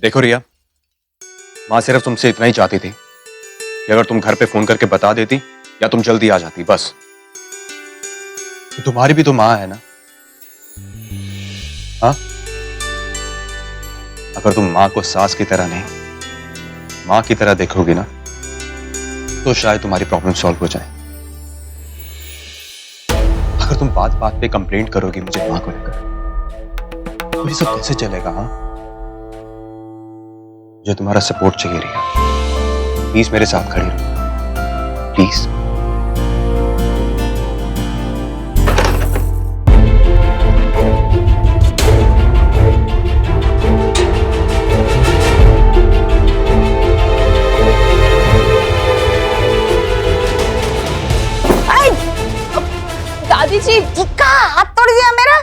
देखो रिया, माँ सिर्फ तुमसे इतना ही चाहती थी कि अगर तुम घर पे फोन करके बता देती या तुम जल्दी आ जाती, बस। तो तुम्हारी भी तो माँ है ना? हाँ, अगर तुम माँ को सास की तरह नहीं, माँ की तरह देखोगी ना, तो शायद तुम्हारी प्रॉब्लम सॉल्व हो जाए। अगर तुम बात बात पे कंप्लेंट करोगी मुझे माँ को लेकर, तो ये सब कैसे चलेगा? हाँ, मुझे तुम्हारा सपोर्ट चाहिए रिया। प्लीज मेरे साथ खड़ी रहो, प्लीज। दादी जी का हाथ तोड़ दिया, मेरा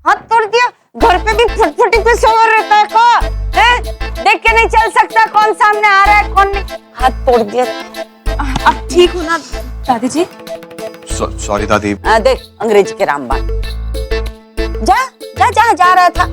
हाथ तोड़ दिया। घर पे भी फुटफुटी पे सवार रहता है का? देख के नहीं चल सकता कौन सामने आ रहा है कौन नहीं? हाथ तोड़ दिया। अब ठीक हो ना दादी जी? सॉरी दादी। देख अंग्रेजी के रामबाण। जा जा जा जा रहा था,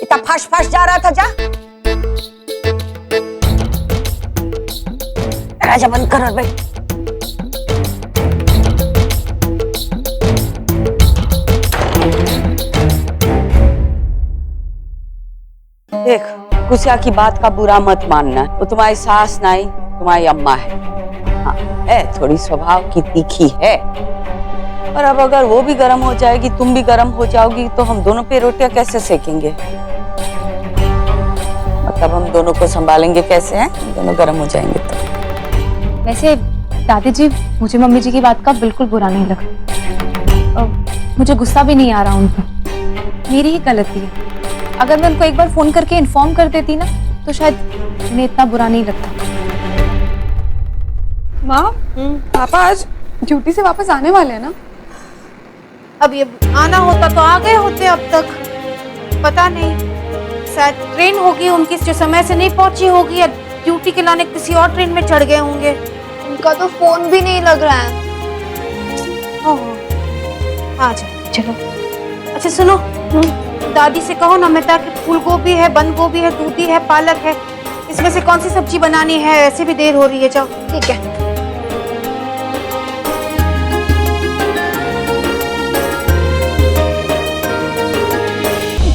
इतना फास्ट फास्ट जा रहा था, जा। राजा बंद कर और बैठ। देख कुसिया की बात का बुरा मत मानना, वो तुम्हारी सास नहीं तुम्हारी अम्मा है। हाँ है, थोड़ी स्वभाव की तीखी है, और अब अगर वो भी गर्म हो जाएगी तुम भी गर्म हो जाओगी तो हम दोनों पे रोटियां कैसे सेकेंगे? मतलब हम दोनों को संभालेंगे कैसे? हैं दोनों गर्म हो जाएंगे तो। वैसे दादी जी मुझे मम्मी जी की बात का बिल्कुल बुरा नहीं लगा, मुझे गुस्सा भी नहीं आ रहा उन पर। मेरी ही गलती है, अगर मैं उनको एक बार फोन करके इन्फॉर्म कर देती ना तो शायद उन्हें इतना बुरा नहीं लगता। माँ, पापा आज ड्यूटी से वापस आने वाले हैं ना? अब ये आना होता तो आ गए होते अब तक, पता नहीं शायद ट्रेन होगी उनकी जो समय से नहीं पहुंची होगी, या ड्यूटी के लाने किसी और ट्रेन में चढ़ गए होंगे। उनका तो फोन भी नहीं लग रहा है। आ जाओ चलो। अच्छा सुनो, दादी से कहो नमिता कि फूल गोभी है, बंद गोभी है, दूधी है, पालक है, इसमें से कौन सी सब्जी बनानी है? ऐसे भी देर हो रही है। जाओ। ठीक है।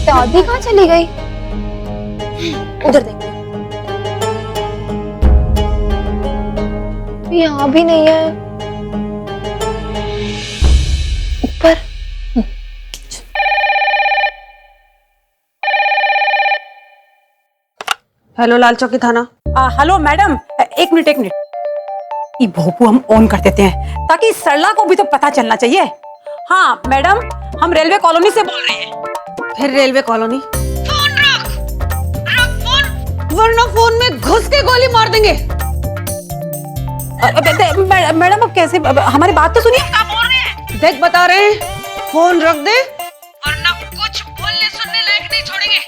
दादी कहाँ चली गई? उधर देखते। यहाँ भी नहीं है। ऊपर। हेलो लाल चौकी थाना। हेलो मैडम, एक मिनट। ये भोपू हम ऑन कर देते हैं ताकि सरला को भी तो पता चलना चाहिए। हाँ मैडम, हम रेलवे कॉलोनी से बोल रहे हैं। फिर रेलवे कॉलोनी? फोन रख फोन, वरना फोन में घुस के गोली मार देंगे। मैडम अब कैसे? हमारी बात तो सुनिए। क्या बोल रहे हैं? देख बता रहे हैं, फोन रख दे वरना कुछ बोलने सुनने लायक नहीं छोड़ेंगे।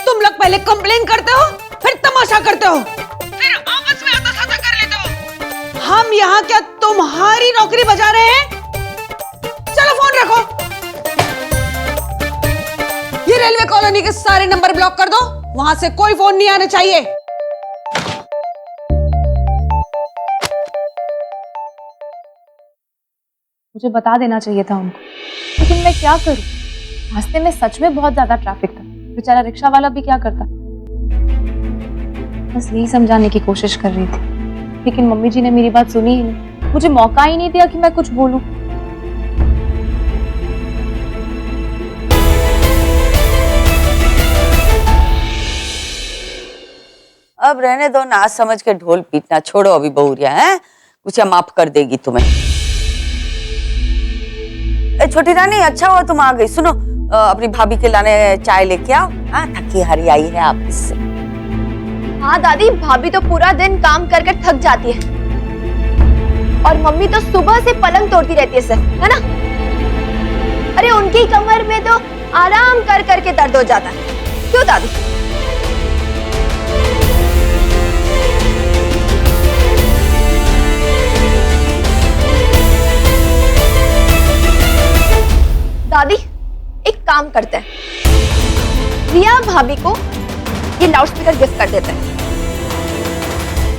तुम लोग पहले कंप्लेन करते हो, फिर तमाशा करते हो, फिर आपस में आता साता कर लेते हो। हम यहाँ क्या तुम्हारी नौकरी बजा रहे हैं? चलो फोन रखो। ये रेलवे कॉलोनी के सारे नंबर ब्लॉक कर दो, वहां से कोई फोन नहीं आना चाहिए। मुझे बता देना चाहिए था उनको, लेकिन मैं क्या करूं? रास्ते में सच में बहुत ज्यादा ट्रैफिक था, बेचारा रिक्शा वाला भी क्या करता। बस यही समझाने की कोशिश कर रही थी, लेकिन मम्मी जी ने मेरी बात सुनी ही नहीं, मुझे मौका ही नहीं दिया कि मैं कुछ बोलूं। अब रहने दो, ना समझ के ढोल पीटना छोड़ो अभी बहुरिया है, कुछ माफ कर देगी तुम्हें। छोटी रानी अच्छा हुआ तुम आ गई। सुनो, अपनी भाभी के लाने चाय लेके आओ। हाँ थकी हारी आई है ऑफिस से। हाँ दादी, भाभी तो पूरा दिन काम कर कर थक जाती है, और मम्मी तो सुबह से पलंग तोड़ती रहती है सर, है ना? अरे उनकी कमर में तो आराम कर कर के दर्द हो जाता है। क्यों दादी? दादी एक काम करते हैं, रिया भाभी को ये लाउडस्पीकर गिफ्ट कर देते हैं।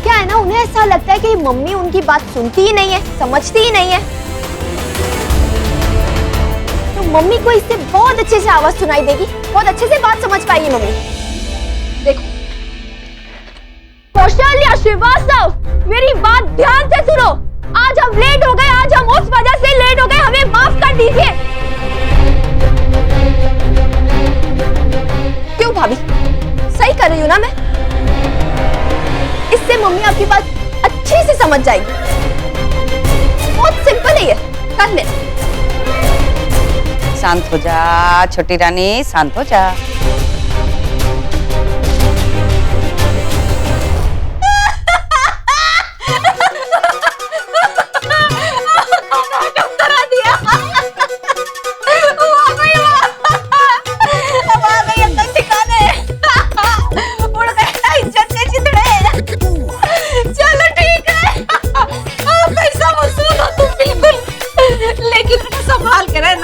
क्या है ना, उन्हें ऐसा लगता है कि मम्मी उनकी बात सुनती ही नहीं है, समझती ही नहीं है। तो मम्मी को इससे बहुत अच्छे से आवाज सुनाई देगी, बहुत अच्छे से बात समझ पाएगी मम्मी। देखो कौशल्या श्रीवास्तव, मेरी बात ध्यान से सुनो। आज हम लेट हो गए, आज हम उस वजह से लेट हो गए, हमें माफ कर दीजिए। क्यों भाभी, सही कर रही हूँ ना मैं? इससे मम्मी आपकी बात अच्छे से समझ जाएगी। बहुत सिंपल है ये, कर ले। शांत हो जा छोटी रानी, शांत हो जा।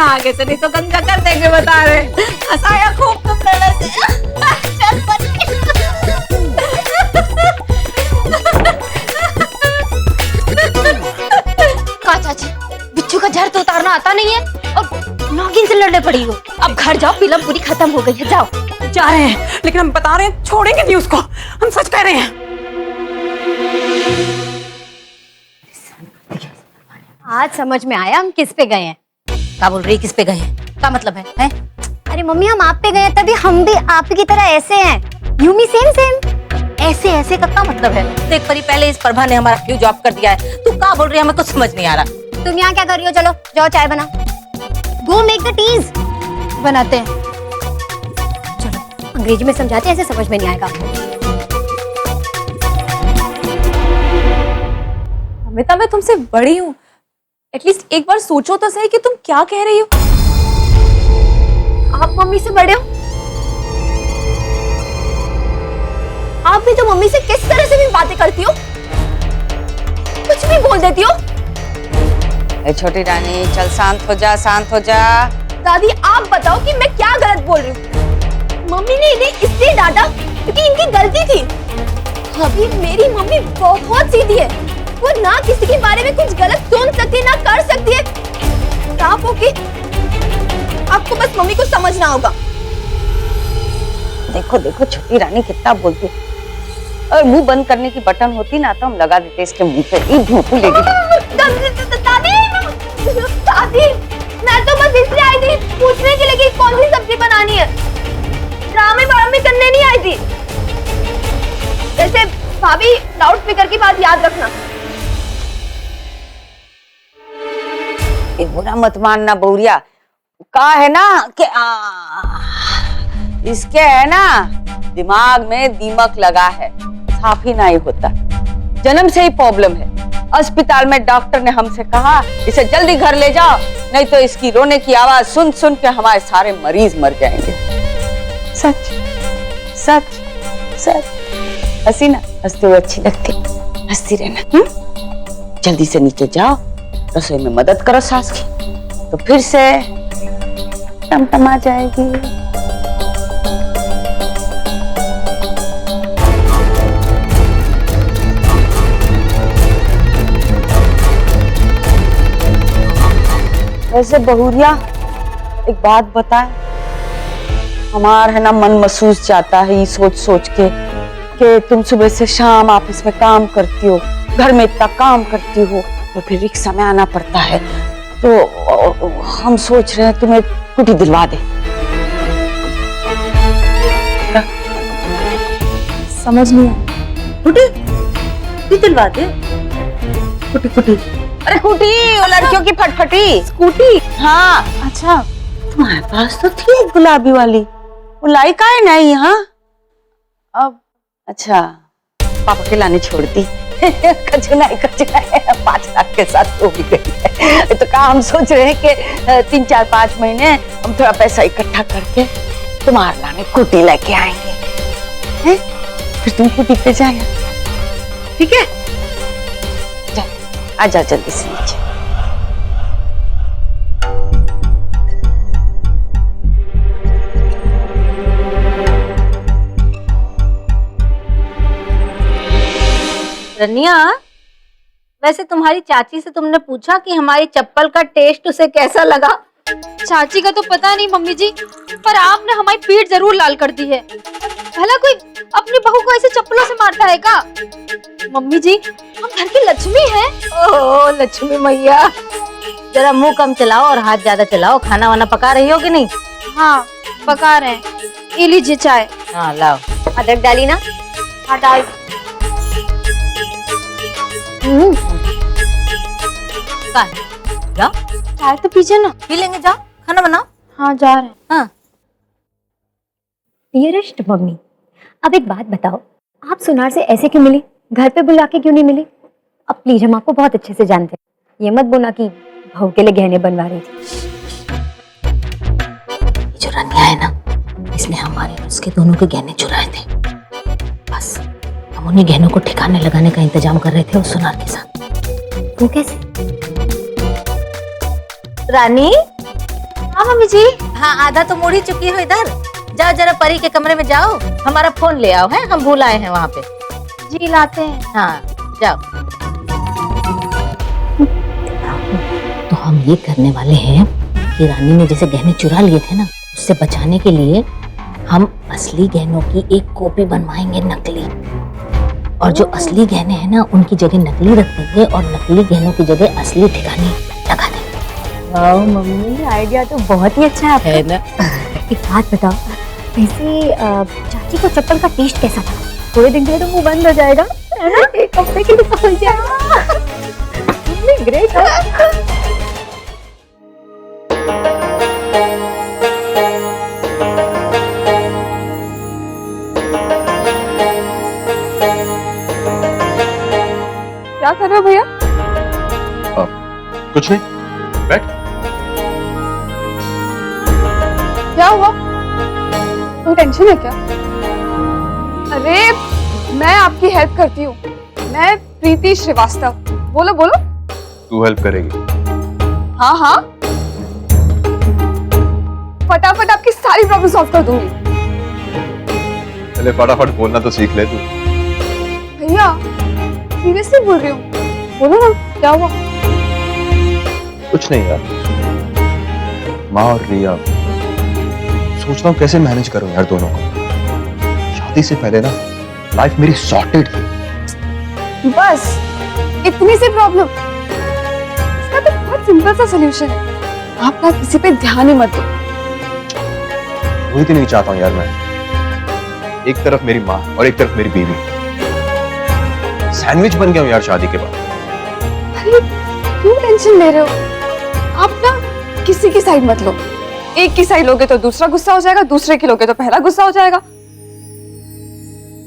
आगे से नहीं तो गंगा कर देंगे, बता रहे हंसाया खूब तुम लड़े से। चल का चाची, बिच्छू का जहर तो उतारना आता नहीं है और नागिन से लड़ने पड़ी हो। अब घर जाओ, फिल्म पूरी खत्म हो गई है, जाओ। जा रहे हैं, लेकिन हम बता रहे हैं छोड़ेंगे नहीं उसको, हम सच कह रहे हैं। आज समझ में आया हम किस पे गए हैं। क्या बोल रही, किस पे गए हैं? क्या मतलब है? अरे मम्मी, हम आप पे गए तभी हम भी आप की तरह ऐसे हैं। You me same same. ऐसे ऐसे का क्या मतलब है? देख परी, पहले इस प्रभा ने हमारा फ्यूज ऑफ कर दिया है, तू क्या बोल रही है हमें कुछ समझ नहीं आ रहा। तुम यहाँ क्या कर रही हो? चलो जाओ चाय बना। Go make the teas. बनाते हैं, चलो अंग्रेजी में समझाते हैं, ऐसे समझ में नहीं आएगा। अमिता, मैं तुमसे बड़ी हूँ, एटलीस्ट एक बार सोचो तो सही कि तुम क्या कह रही हो। आप मम्मी से बड़े हो, आप भी तो मम्मी से किस तरह से भी बातें करती हो, कुछ भी बोल देती हो। ए छोटी रानी, चल शांत हो जा, शांत हो जा। दादी आप बताओ कि मैं क्या गलत बोल रही हूँ? मम्मी ने इन्हें इसलिए डांटा क्योंकि इनकी गलती थी। अभी मेरी मम्मी बहुत सीधी है, वो ना किसी के बारे में कुछ गलत सोच सकती है, ना कर सकती है। आप ओके? आपको बस मम्मी को समझना होगा। देखो देखो छोटी रानी कितना बोलती है। और मुंह बंद करने की बटन होती ना तो हम लगा देते इसके मुंह पे। ये भूपू लेगी। दादी, मैं तो बस इसलिए आई थी पूछने के लिए कि कौन सी सब्जी बनानी है। ड्रामे वामे करने नहीं आई थी। वैसे भाभी, लाउड स्पीकर की बात याद रखना। ये बुरा मत मानना बहुरिया, का है ना कि इसके है ना दिमाग में दीमक लगा है, साफ ही नहीं होता, जन्म से ही प्रॉब्लम है। अस्पताल में डॉक्टर ने हमसे कहा इसे जल्दी घर ले जाओ, नहीं तो इसकी रोने की आवाज सुन सुन के हमारे सारे मरीज मर जाएंगे। सच सच सच। हंसी ना, हंसते हुए अच्छी लगती, हंसती रहना। जल्दी से नीचे जाओ, रसोई में मदद करो सास की, तो फिर से टमटमा जाएगी। वैसे बहुरिया एक बात बताए, हमार है ना मन महसूस जाता है ये सोच सोच के कि तुम सुबह से शाम ऑफिस में काम करती हो, घर में इतना काम करती हो और फिर रिक्शा में आना पड़ता है, तो हम सोच रहे हैं तुम्हें कुटी दिलवा दे। समझ नहीं आया। कुटी दिलवा दे? कुटी कुटी, अरे कुटी, वो लड़कियों की फटफटी स्कूटी। हाँ अच्छा, तुम्हारे पास तो थी एक गुलाबी वाली, वो लाई का है नहीं यहाँ अब? अच्छा, पापा के लाने छोड़ दी। कचुनाई 5 लाख के साथ हो भी गई है। तो कहा हम सोच रहे हैं कि 3-4-5 महीने हम थोड़ा पैसा इकट्ठा करके तुम्हारे लाने कुटी लेके आएंगे, हैं? फिर तुम कुटी पे जाना, ठीक है? जा, आ जाओ जल्दी से नीचे। रनिया, वैसे तुम्हारी चाची से तुमने पूछा कि हमारी चप्पल का टेस्ट उसे कैसा लगा? चाची का तो पता नहीं मम्मी जी, पर आपने हमारी पीठ जरूर लाल कर दी है। भला कोई अपनी बहू को ऐसे चप्पलों से मारता है का? मम्मी जी, हम घर की लक्ष्मी हैं। ओह लक्ष्मी मैया, जरा मुंह कम चलाओ और हाथ ज्यादा चलाओ। खाना वाना पका रही हो कि नहीं? हाँ पका रहे हैं। ये लीजिए चाय। हाँ लाओ। अदरक डाली ना? हाँ डाल। जाओ चाय तो पीजिए ना। पी लेंगे, जाओ खाना बनाओ। हाँ जा रहे हैं। हाँ डियरेस्ट मम्मी, अब एक बात बताओ, आप सुनार से ऐसे क्यों मिली? घर पे बुला के क्यों नहीं मिली? अब प्लीज, हम आपको बहुत अच्छे से जानते हैं, ये मत बोलना कि बहू के लिए गहने बनवा रही थी। ये जो रनिया है ना, इसने हमारे और उसके दोनों के गहने चुराए थे। बस हम उन्हीं गहनों को ठिकाने लगाने का इंतजाम कर रहे थे उस सुनार के साथ। वो कैसे? रानी। हाँ मम्मी जी। हाँ आधा तो मुड़ ही चुकी हो इधर। जाओ जरा परी के कमरे में जाओ, हमारा फोन ले आओ, है हम भूल आए हैं वहाँ पे। जी लाते हैं। हाँ जाओ। तो हम ये करने वाले हैं कि रानी ने जैसे गहने चुरा लिए थे ना, उससे बचाने के लिए हम असली गहनों की एक कॉपी बनवाएंगे नकली, और जो असली गहने हैं ना उनकी जगह नकली रख देंगे और नकली गहनों की जगह असली ठिकाने लगा देंगे। वाह मम्मी, आइडिया तो बहुत ही अच्छा है आपका। है ना? एक बात बताओ, वैसे चाची को चप्पल का टेस्ट कैसा था? थोड़े दिन के लिए तो मुंह बंद हो जाएगा, है ना? एक हफ्ते के लिए तो हो जाएगा। ग्रेट है। क्या कर रहे हो भैया? कुछ नहीं, बैठ। क्या हुआ? कोई टेंशन है क्या? अरे मैं आपकी हेल्प करती हूँ, मैं प्रीति श्रीवास्तव। बोलो बोलो। तू हेल्प करेगी? हाँ हाँ, फटाफट आपकी सारी प्रॉब्लम सॉल्व कर दूंगी। पहले फटाफट बोलना तो सीख ले तू। भैया सीरियसली बोल रही हूँ, बोलो ना क्या हुआ? कुछ नहीं यार, माँ और रिया, सोच रहा हूँ कैसे मैनेज करूं यार दोनों को। शादी से पहले ना लाइफ मेरी सॉर्टेड थी। बस इतनी सी प्रॉब्लम, इसका तो बहुत सिंपल सा सलूशन है। आप ना किसी पे ध्यान ही मत दो। वही तो नहीं चाहता हूँ यार मैं। एक तरफ मेरी माँ और एक तरफ मेरी बीवी, सैंडविच बन गया हूँ यार शादी के बाद। अरे क्यों टेंशन ले रहे हो? आप ना किसी की साइड मत लो। एक की साइड लोगे तो दूसरा गुस्सा हो जाएगा, दूसरे की लोगे तो पहला गुस्सा हो जाएगा।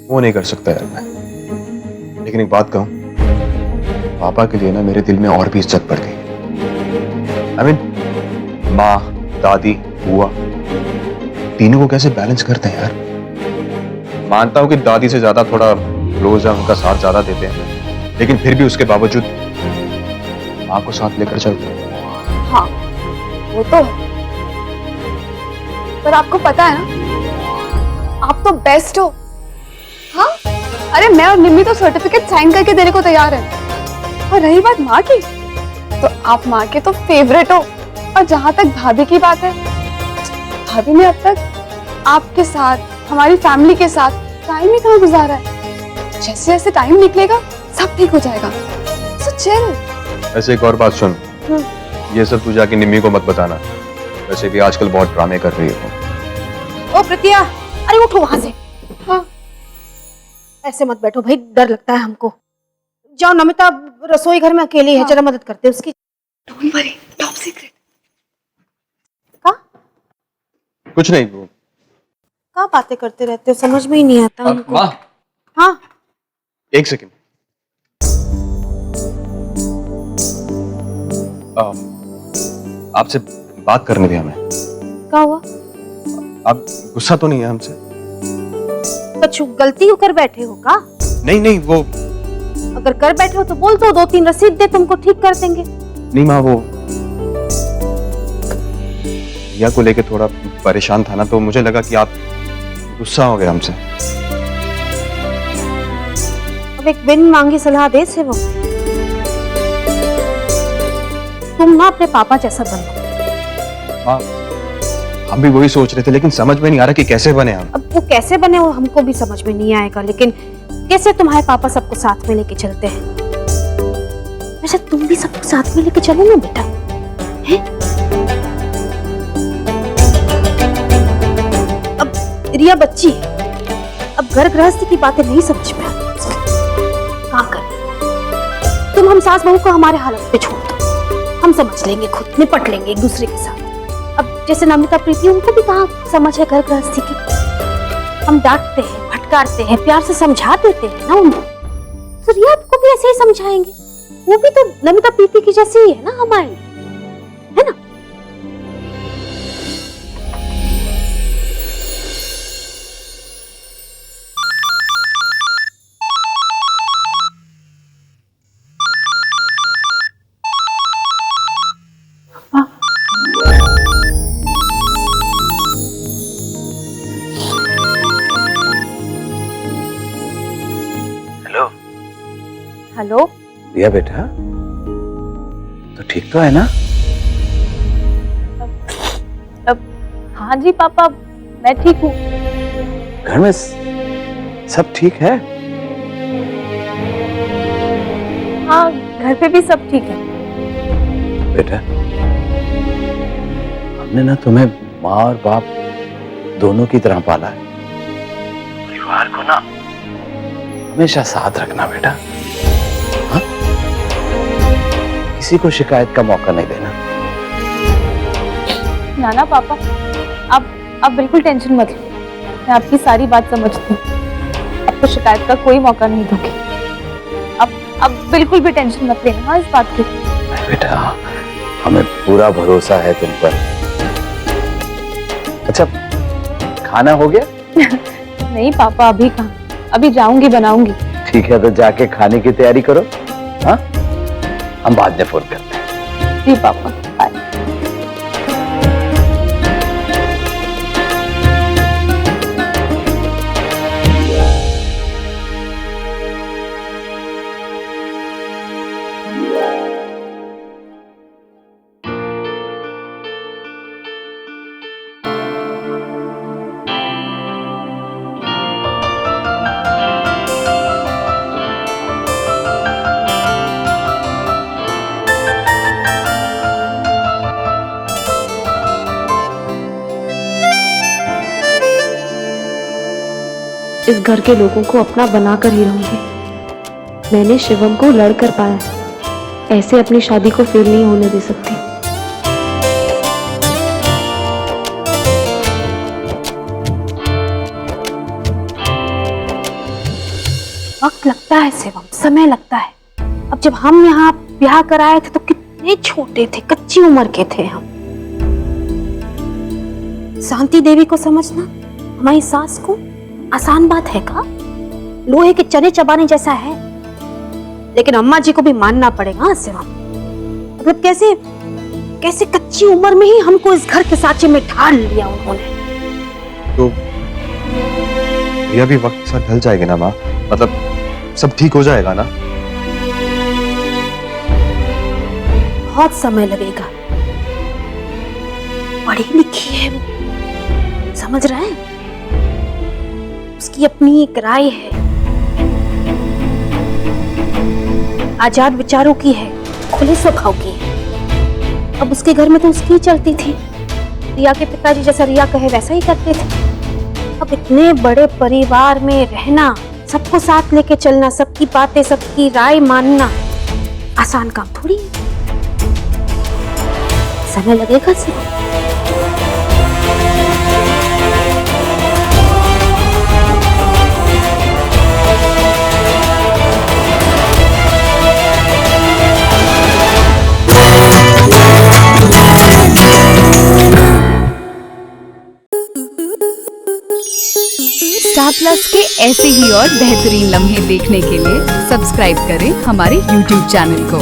वो नहीं कर सकता यार मैं। लेकिन एक बात कहूं, पापा के लिए ना मेरे दिल में और भी इज्जत बढ़ गई। I mean, माँ, दादी, बुआ, तीनों को कैसे बैलेंस करते हैं यार। मानता हूं कि दादी से ज्यादा थोड़ा क्लोज है, उनका साथ ज्यादा देते हैं, लेकिन फिर भी उसके बावजूद माँ को साथ लेकर चलते हैं। हाँ वो तो है, पर आपको पता है ना, आप तो बेस्ट हो। हाँ अरे मैं और निम्मी तो सर्टिफिकेट साइन करके देने को तैयार है। और रही बात माँ की, तो आप माँ के तो फेवरेट हो। और जहां तक भाभी की बात है, भाभी ने अब तक आपके साथ, हमारी फैमिली के साथ टाइम ही कहाँ गुजारा है। जैसे जैसे टाइम निकलेगा सब ठीक हो जाएगा। So chill। वैसे एक और बात सुन, ये सब तू जाके निम्मी को मत बताना। वैसे भी आजकल बहुत ड्रामे कर रही है। ओ प्रीतिया, अरे उठो वहां से। हाँ ऐसे मत बैठो भाई, डर लगता है हमको। जाओ नमिता रसोई घर में अकेली है, जरा मदद करते उसकी। Don't worry, top secret। का कुछ नहीं वो। क्या बातें करते रहते हो, समझ में ही नहीं आता हमको। माँ, हाँ एक सेकंड। आपसे बात करने थे हमें। क्या हुआ? आप गुस्सा तो नहीं है हमसे? कुछ गलती कर बैठे हो का? नहीं नहीं, वो अगर कर बैठे हो तो बोल दो, 2-3 रसीद दे, तुमको ठीक कर देंगे। नहीं माँ, वो रिया को लेके थोड़ा परेशान था ना, तो मुझे लगा कि आप गुस्सा हो गए हमसे। अब सिर्फ एक बिन मांगी सलाह दे से वो तुम ना अपने पापा जैसा बनो। हाँ, हम भी वही सोच रहे थे, लेकिन समझ में नहीं आ रहा कि कैसे बने हम। अब वो कैसे बने वो हमको भी समझ में नहीं आएगा, लेकिन कैसे तुम्हारे पापा सबको साथ में लेके चलते हैं, वैसे तुम भी सबको साथ में लेके चलो ना बेटा, हैं? अब रिया बच्ची है, अब घर गृहस्थी की बातें नहीं समझ में आती, क्या करें? तुम हम सास बहू को हमारे हालत पे छोड़ दो, हम समझ लेंगे, खुद निपट लेंगे एक दूसरे के साथ। अब जैसे नमिता प्रीति, उनको भी कहाँ समझ है घर गृहस्थी की, हम डांटते हैं, फटकारते हैं, प्यार से समझा देते हैं ना उनको, तो रिया को भी ऐसे ही समझाएंगे, वो भी तो नमिता प्रीति की जैसी ही है ना हमारी, है ना? हेलो हेलो रिया बेटा, तो ठीक तो है ना? हाँ जी पापा, मैं ठीक हूँ। घर में सब ठीक है? हाँ, घर पे भी सब ठीक है। बेटा, हमने ना तुम्हें माँ और बाप दोनों की तरह पाला है। परिवार को ना हमेशा साथ रखना बेटा, हाँ? किसी को शिकायत का मौका नहीं देना। ना पापा, आप बिल्कुल टेंशन मत लो, मैं आपकी सारी बात समझती हूँ, आपको शिकायत का कोई मौका नहीं दूंगी। अब बिल्कुल भी टेंशन मत लेना हाँ इस बात की। बेटा, हमें पूरा भरोसा है तुम पर। अच्छा, खाना हो गया? नहीं पापा, अभी कहाँ, अभी जाऊंगी बनाऊंगी। ठीक है, तो जाके खाने की तैयारी करो, हाँ? हम बाद में फोन करते हैं। जी पापा, बाय। इस घर के लोगों को अपना बनाकर ही रहूंगी। मैंने शिवम को लड़ कर पाया, ऐसे अपनी शादी को फेल नहीं होने दे सकती। वक्त लगता है शिवम, समय लगता है। अब जब हम यहाँ ब्याह कराए थे तो कितने छोटे थे, कच्ची उम्र के थे हम। शांति देवी को समझना हमारी सास को आसान बात है का? लोहे के चने चबाने जैसा है। लेकिन अम्मा जी को भी मानना पड़ेगा शिवम, मतलब कैसे कैसे कच्ची उम्र में ही हमको इस घर के सांचे में ढाल लिया उन्होंने। तो यह भी वक्त के साथ ढल जाएगी ना माँ, मतलब सब ठीक हो जाएगा ना? बहुत समय लगेगा, पढ़ी लिखी है वो, समझ रहा है, उसकी अपनी एक राय है, आजाद विचारों की है, खुले स्वभाव की है। अब उसके घर में तो उसकी ही चलती थी, रिया के पिताजी जैसा रिया कहे वैसा ही करते थे। अब इतने बड़े परिवार में रहना, सबको साथ लेके चलना, सबकी बातें, सबकी राय मानना आसान काम थोड़ी है, समय लगेगा सिर्फ। स्टार प्लस के ऐसे ही और बेहतरीन लम्हे देखने के लिए सब्सक्राइब करें हमारे YouTube चैनल को।